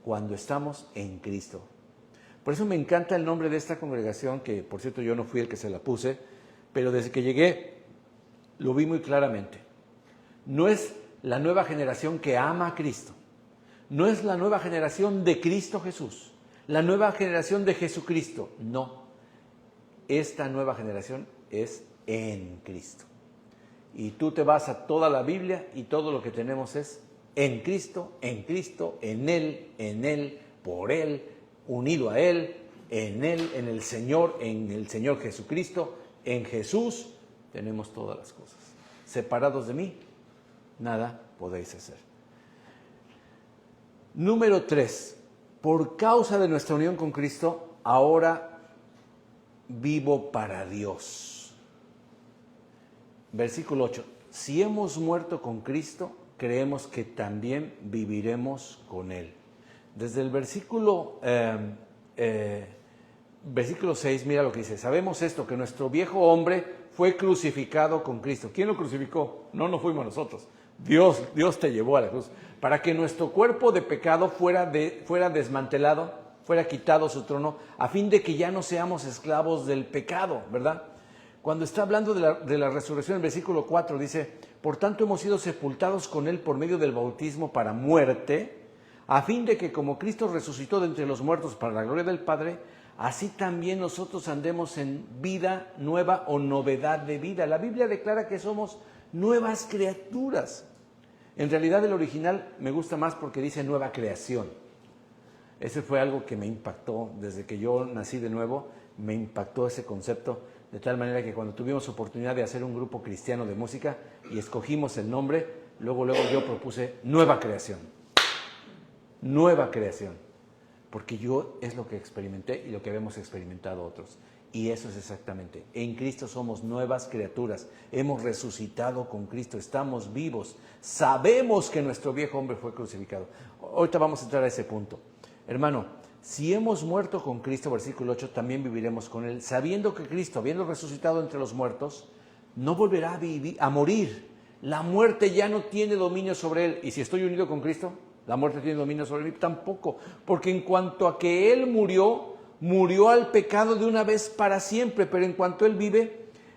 cuando estamos en Cristo. Por eso me encanta el nombre de esta congregación, que por cierto yo no fui el que se la puse, pero desde que llegué lo vi muy claramente. No es la nueva generación que ama a Cristo, no es la nueva generación de Cristo Jesús, la nueva generación de Jesucristo, no. Esta nueva generación es en Cristo. Y tú te vas a toda la Biblia y todo lo que tenemos es en Cristo, en Él, por Él, unido a Él, en el Señor Jesucristo, en Jesús tenemos todas las cosas. Separados de mí, nada podéis hacer. Número 3, por causa de nuestra unión con Cristo, ahora vivo para Dios. Versículo 8, si hemos muerto con Cristo, creemos que también viviremos con Él. Desde el versículo versículo 6, mira lo que dice. Sabemos esto, que nuestro viejo hombre fue crucificado con Cristo. ¿Quién lo crucificó? No fuimos nosotros. Dios te llevó a la cruz. Para que nuestro cuerpo de pecado fuera desmantelado, fuera quitado su trono, a fin de que ya no seamos esclavos del pecado, ¿verdad? Cuando está hablando de la resurrección, en el versículo 4 dice, por tanto hemos sido sepultados con él por medio del bautismo para muerte, a fin de que como Cristo resucitó de entre los muertos para la gloria del Padre, así también nosotros andemos en vida nueva o novedad de vida. La Biblia declara que somos nuevas criaturas. En realidad el original me gusta más porque dice nueva creación. Ese fue algo que me impactó desde que yo nací de nuevo, me impactó ese concepto, de tal manera que cuando tuvimos oportunidad de hacer un grupo cristiano de música y escogimos el nombre, luego yo propuse nueva creación. Nueva creación. Porque yo es lo que experimenté y lo que habíamos experimentado otros. Y eso es exactamente. En Cristo somos nuevas criaturas. Hemos resucitado con Cristo. Estamos vivos. Sabemos que nuestro viejo hombre fue crucificado. Ahorita vamos a entrar a ese punto. Hermano, si hemos muerto con Cristo, versículo 8, también viviremos con Él. Sabiendo que Cristo, habiendo resucitado entre los muertos, no volverá a morir. La muerte ya no tiene dominio sobre Él. Y si estoy unido con Cristo, la muerte tiene dominio sobre mí, tampoco, porque en cuanto a que Él murió al pecado de una vez para siempre, pero en cuanto Él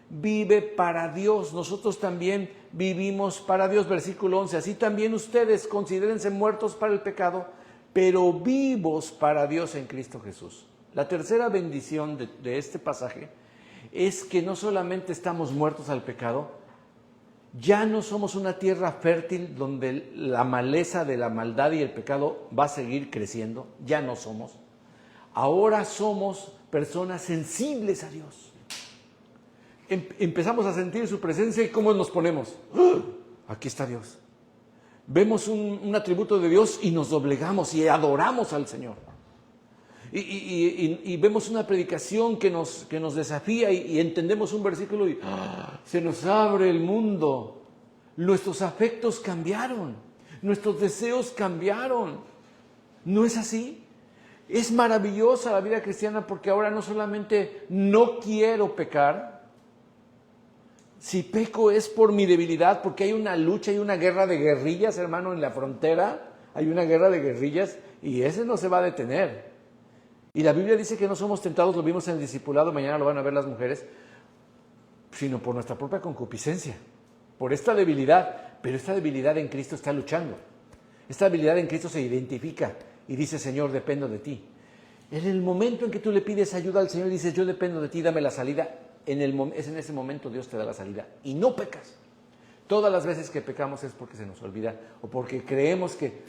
vive para Dios. Nosotros también vivimos para Dios, versículo 11. Así también ustedes considérense muertos para el pecado, pero vivos para Dios en Cristo Jesús. La tercera bendición de este pasaje es que no solamente estamos muertos al pecado, ya no somos una tierra fértil donde la maleza de la maldad y el pecado va a seguir creciendo. Ya no somos. Ahora somos personas sensibles a Dios. Empezamos a sentir su presencia y ¿cómo nos ponemos? Aquí está Dios. Vemos un atributo de Dios y nos doblegamos y adoramos al Señor. Y vemos una predicación que nos desafía y entendemos un versículo y se nos abre el mundo. Nuestros afectos cambiaron, nuestros deseos cambiaron. ¿No es así? Es maravillosa la vida cristiana porque ahora no solamente no quiero pecar, si peco es por mi debilidad, porque hay una lucha, hay una guerra de guerrillas, hermano, en la frontera, hay una guerra de guerrillas y ese no se va a detener. Y la Biblia dice que no somos tentados, lo vimos en el discipulado, mañana lo van a ver las mujeres, sino por nuestra propia concupiscencia, por esta debilidad. Pero esta debilidad en Cristo está luchando. Esta debilidad en Cristo se identifica y dice, Señor, dependo de ti. En el momento en que tú le pides ayuda al Señor y dices, yo dependo de ti, dame la salida, es en ese momento Dios te da la salida y no pecas. Todas las veces que pecamos es porque se nos olvida o porque creemos que,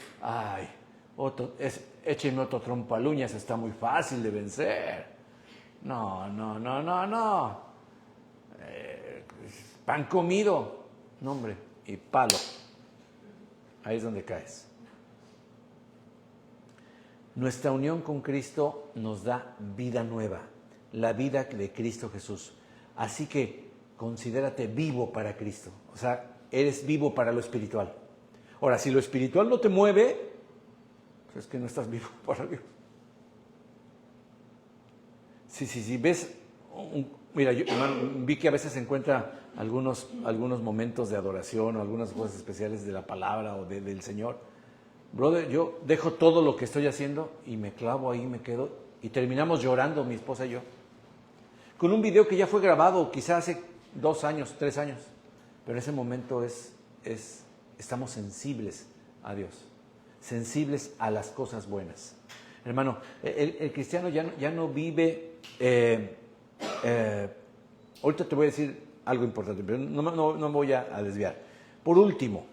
échenme otro trompaluñas, está muy fácil de vencer. No. Pan comido, no hombre, y palo. Ahí es donde caes. Nuestra unión con Cristo nos da vida nueva, la vida de Cristo Jesús. Así que considérate vivo para Cristo. O sea, eres vivo para lo espiritual. Ahora, si lo espiritual no te mueve, pues es que no estás vivo para Dios. Si ves, mira, vi que a veces se encuentra algunos momentos de adoración o algunas cosas especiales de la palabra o del Señor. Brother, yo dejo todo lo que estoy haciendo y me clavo ahí, me quedo y terminamos llorando mi esposa y yo. Con un video que ya fue grabado quizás hace 2 años, 3 años. Pero en ese momento estamos sensibles a Dios, sensibles a las cosas buenas. Hermano, el cristiano ya no vive... ahorita te voy a decir algo importante, pero no me voy a desviar. Por último,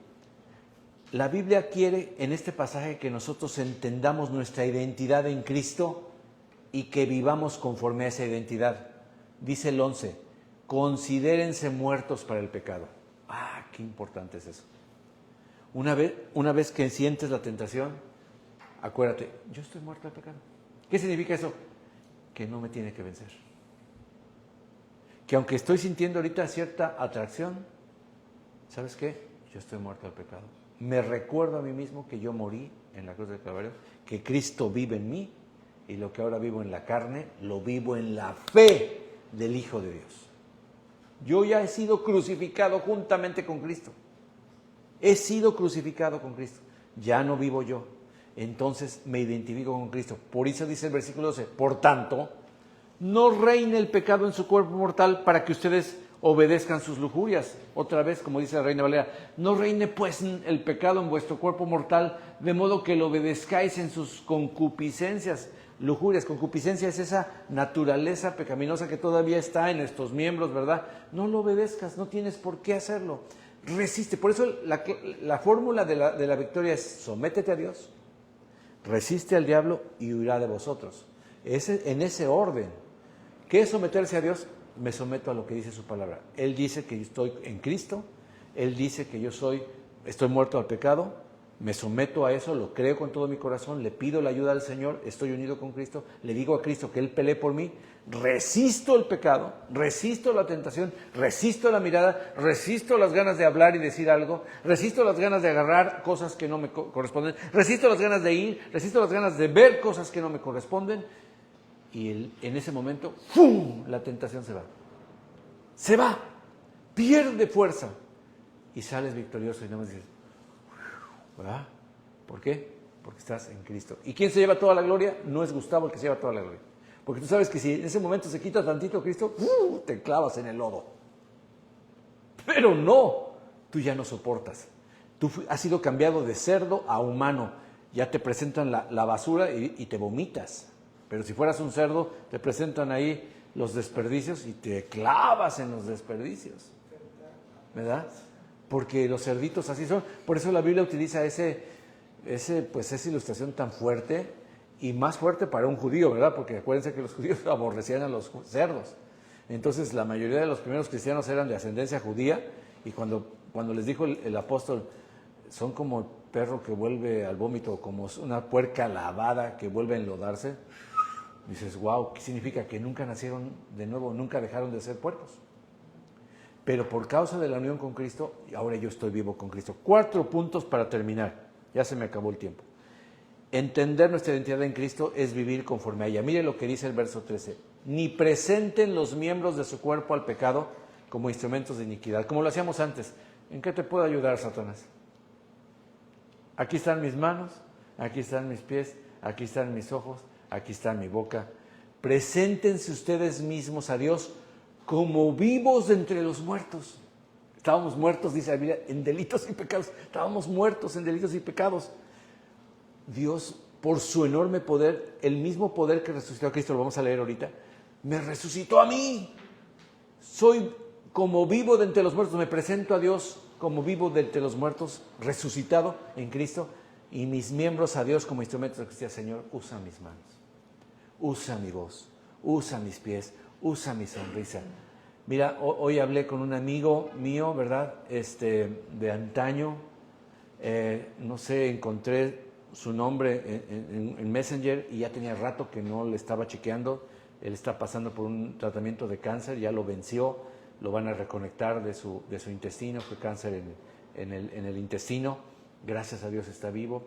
la Biblia quiere en este pasaje que nosotros entendamos nuestra identidad en Cristo y que vivamos conforme a esa identidad. Dice el 11, considérense muertos para el pecado. Qué importante es eso. Una vez que sientes la tentación, acuérdate, yo estoy muerto al pecado. ¿Qué significa eso? Que no me tiene que vencer. Que aunque estoy sintiendo ahorita cierta atracción, ¿sabes qué? Yo estoy muerto al pecado. Me recuerdo a mí mismo que yo morí en la cruz del Calvario, que Cristo vive en mí y lo que ahora vivo en la carne, lo vivo en la fe del Hijo de Dios. Yo ya he sido crucificado juntamente con Cristo. He sido crucificado con Cristo. Ya no vivo yo. Entonces me identifico con Cristo. Por eso dice el versículo 12, por tanto, no reine el pecado en su cuerpo mortal para que ustedes obedezcan sus lujurias. Otra vez, como dice la Reina Valera, no reine pues el pecado en vuestro cuerpo mortal, de modo que lo obedezcáis en sus concupiscencias. Lujurias, concupiscencia es esa naturaleza pecaminosa que todavía está en estos miembros, ¿verdad? No lo obedezcas, no tienes por qué hacerlo. Resiste. Por eso la fórmula de la victoria es: sométete a Dios, resiste al diablo y huirá de vosotros. En ese orden. ¿Qué es someterse a Dios? Me someto a lo que dice su palabra. Él dice que yo estoy en Cristo, Él dice que yo estoy muerto al pecado, me someto a eso, lo creo con todo mi corazón, le pido la ayuda al Señor, estoy unido con Cristo, le digo a Cristo que Él pelee por mí, resisto el pecado, resisto la tentación, resisto la mirada, resisto las ganas de hablar y decir algo, resisto las ganas de agarrar cosas que no me corresponden, resisto las ganas de ir, resisto las ganas de ver cosas que no me corresponden. Y en ese momento, ¡fum!, la tentación se va. Se va, pierde fuerza. Y sales victorioso y nada más dices, ¿verdad? ¿Por qué? Porque estás en Cristo. ¿Y quién se lleva toda la gloria? No es Gustavo el que se lleva toda la gloria. Porque tú sabes que si en ese momento se quita tantito Cristo, te clavas en el lodo. Pero no, tú ya no soportas. Tú has sido cambiado de cerdo a humano. Ya te presentan la basura y te vomitas. Pero si fueras un cerdo, te presentan ahí los desperdicios y te clavas en los desperdicios, ¿verdad? Porque los cerditos así son. Por eso la Biblia utiliza esa ilustración tan fuerte, y más fuerte para un judío, ¿verdad? Porque acuérdense que los judíos aborrecían a los cerdos. Entonces la mayoría de los primeros cristianos eran de ascendencia judía, y cuando les dijo el apóstol, son como el perro que vuelve al vómito, como una puerca lavada que vuelve a enlodarse. Dices, wow, ¿qué significa? Que nunca nacieron de nuevo, nunca dejaron de ser puercos. Pero por causa de la unión con Cristo, ahora yo estoy vivo con Cristo. 4 puntos para terminar. Ya se me acabó el tiempo. Entender nuestra identidad en Cristo es vivir conforme a ella. Mire lo que dice el verso 13. Ni presenten los miembros de su cuerpo al pecado como instrumentos de iniquidad, como lo hacíamos antes. ¿En qué te puedo ayudar, Satanás? Aquí están mis manos, aquí están mis pies, aquí están mis ojos, aquí está mi boca. Preséntense ustedes mismos a Dios como vivos de entre los muertos. Estábamos muertos, dice la Biblia, en delitos y pecados. Estábamos muertos en delitos y pecados. Dios, por su enorme poder, el mismo poder que resucitó a Cristo, lo vamos a leer ahorita, me resucitó a mí. Soy como vivo de entre los muertos. Me presento a Dios como vivo de entre los muertos, resucitado en Cristo, y mis miembros a Dios como instrumentos de justicia. Señor, usa mis manos, usa mi voz, usa mis pies, usa mi sonrisa. Mira, hoy hablé con un amigo mío, ¿verdad? De antaño, no sé, encontré su nombre en Messenger y ya tenía rato que no le estaba chequeando. Él está pasando por un tratamiento de cáncer, ya lo venció, lo van a reconectar de su intestino, fue cáncer en el intestino. Gracias a Dios está vivo,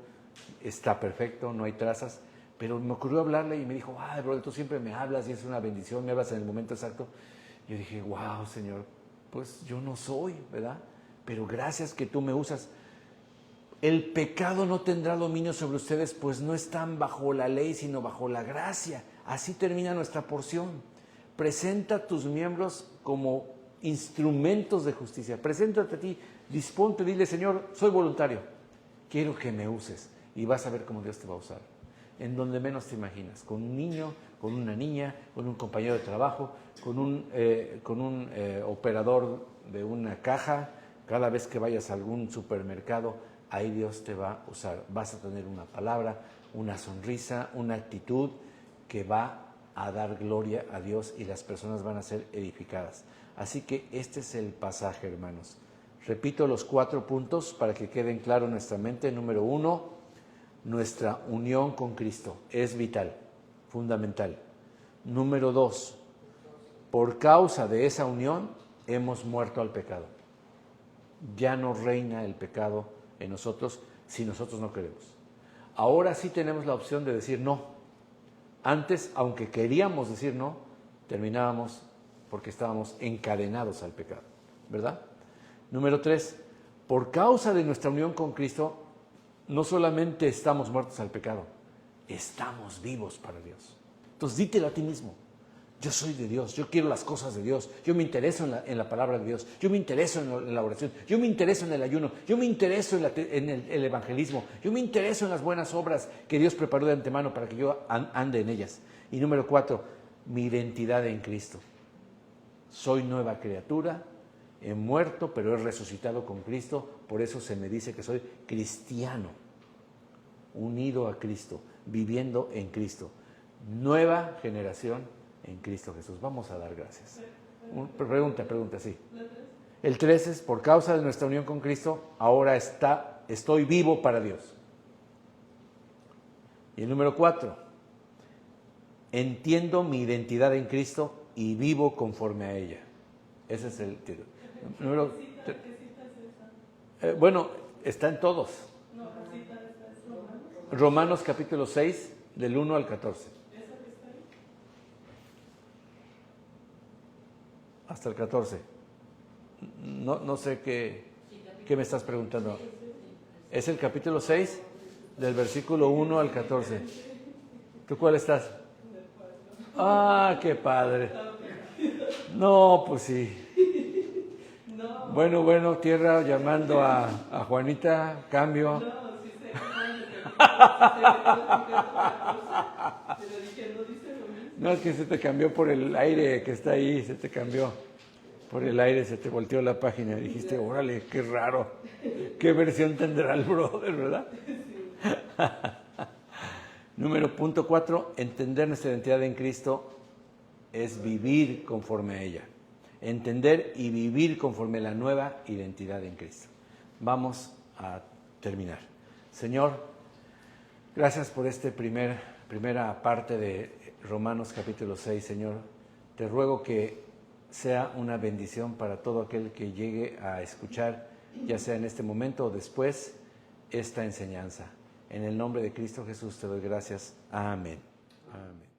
está perfecto, no hay trazas. Pero me ocurrió hablarle y me dijo, ay, brother, tú siempre me hablas y es una bendición, me hablas en el momento exacto. Yo dije, wow, Señor, pues yo no soy, ¿verdad? Pero gracias que tú me usas. El pecado no tendrá dominio sobre ustedes, pues no están bajo la ley, sino bajo la gracia. Así termina nuestra porción. Presenta tus miembros como instrumentos de justicia. Preséntate a ti, disponte, dile, Señor, soy voluntario, quiero que me uses. Y vas a ver cómo Dios te va a usar. En donde menos te imaginas, con un niño, con una niña, con un compañero de trabajo, con un operador de una caja. Cada vez que vayas a algún supermercado, ahí Dios te va a usar. Vas a tener una palabra, una sonrisa, una actitud que va a dar gloria a Dios y las personas van a ser edificadas. Así que este es el pasaje, hermanos. Repito los 4 puntos para que queden claros en nuestra mente. Número 1, nuestra unión con Cristo es vital, fundamental. Número 2, por causa de esa unión hemos muerto al pecado. Ya no reina el pecado en nosotros si nosotros no queremos. Ahora sí tenemos la opción de decir no. Antes, aunque queríamos decir no, terminábamos porque estábamos encadenados al pecado, ¿verdad? Número 3, por causa de nuestra unión con Cristo, no solamente estamos muertos al pecado, estamos vivos para Dios. Entonces dítelo a ti mismo: yo soy de Dios, yo quiero las cosas de Dios, yo me intereso en la palabra de Dios, yo me intereso en la oración, yo me intereso en el ayuno, yo me intereso en el evangelismo, yo me intereso en las buenas obras que Dios preparó de antemano para que yo ande en ellas. Y número 4, mi identidad en Cristo. Soy nueva criatura, he muerto, pero he resucitado con Cristo, por eso se me dice que soy cristiano, unido a Cristo, viviendo en Cristo. Nueva generación en Cristo Jesús. Vamos a dar gracias. Pregunta, sí. El 3 es, por causa de nuestra unión con Cristo, ahora estoy vivo para Dios. Y el número 4, entiendo mi identidad en Cristo y vivo conforme a ella. Ese es el título. Número, ¿Qué cita es esa? bueno, está en todos. No, ¿qué cita esa es Romanos? Romanos capítulo 6, del 1 al 14. ¿Esa que está ahí? Hasta el 14. No sé qué me estás preguntando. Es el capítulo 6, del versículo 1 al 14. ¿Tú cuál estás? Ah, qué padre. No, pues sí. Bueno, tierra, llamando a Juanita, cambio. No, sí sé que pero dije, no dice lo mismo. No, es que se te cambió por el aire que está ahí, se te cambió. Por el aire se te volteó la página y dijiste, órale, qué raro. ¿Qué versión tendrá el brother, verdad? Número punto 4, entender nuestra identidad en Cristo es vivir conforme a ella. Entender y vivir conforme a la nueva identidad en Cristo. Vamos a terminar. Señor, gracias por esta primera parte de Romanos capítulo 6, Señor. Te ruego que sea una bendición para todo aquel que llegue a escuchar, ya sea en este momento o después, esta enseñanza. En el nombre de Cristo Jesús te doy gracias. Amén. Amén.